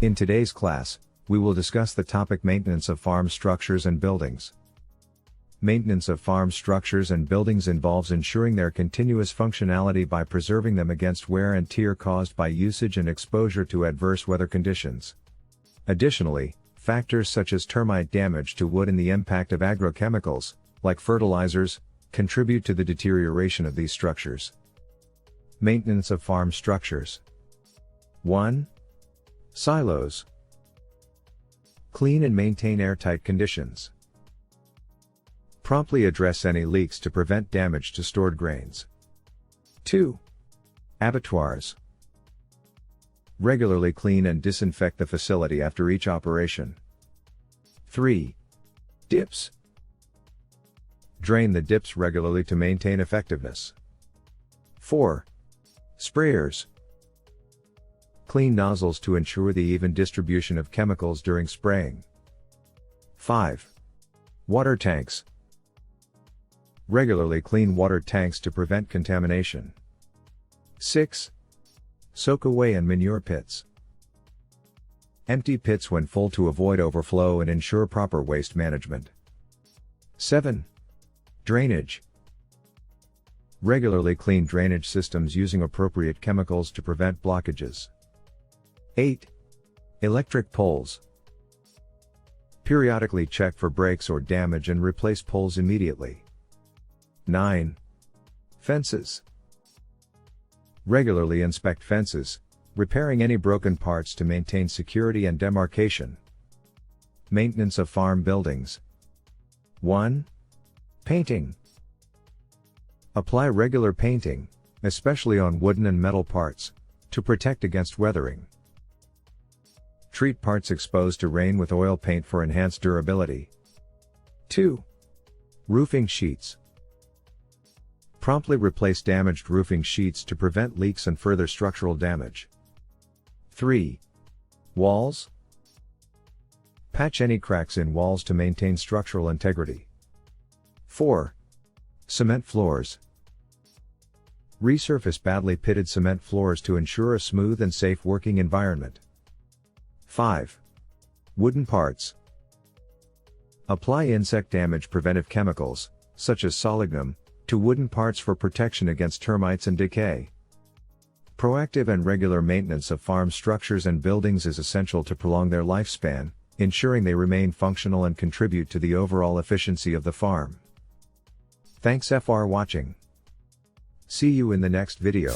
In today's class, we will discuss the topic maintenance of farm structures and buildings. Maintenance of farm structures and buildings involves ensuring their continuous functionality by preserving them against wear and tear caused by usage and exposure to adverse weather conditions. Additionally, factors such as termite damage to wood and the impact of agrochemicals, like fertilizers, contribute to the deterioration of these structures. Maintenance of farm structures. 1. Silos. Clean and maintain airtight conditions. Promptly address any leaks to prevent damage to stored grains. 2. Abattoirs. Regularly clean and disinfect the facility after each operation. 3. Dips. Drain the dips regularly to maintain effectiveness. 4. Sprayers. Clean nozzles to ensure the even distribution of chemicals during spraying. 5. Water tanks. Regularly clean water tanks to prevent contamination. 6. Soak-away and manure pits. Empty pits when full to avoid overflow and ensure proper waste management. 7. Drainage. Regularly clean drainage systems using appropriate chemicals to prevent blockages. 8. Electric poles. Periodically check for breaks or damage and replace poles immediately. 9. Fences. Regularly inspect fences, repairing any broken parts to maintain security and demarcation. Maintenance of farm buildings. 1. Painting. Apply regular painting, especially on wooden and metal parts, to protect against weathering. Treat parts exposed to rain with oil paint for enhanced durability. 2. Roofing sheets. Promptly replace damaged roofing sheets to prevent leaks and further structural damage. 3. Walls. Patch any cracks in walls to maintain structural integrity. 4. Cement floors. Resurface badly pitted cement floors to ensure a smooth and safe working environment. 5. Wooden parts. Apply insect damage preventive chemicals, such as Solignum, to wooden parts for protection against termites and decay. Proactive and regular maintenance of farm structures and buildings is essential to prolong their lifespan, ensuring they remain functional and contribute to the overall efficiency of the farm. Thanks for watching. See you in the next video.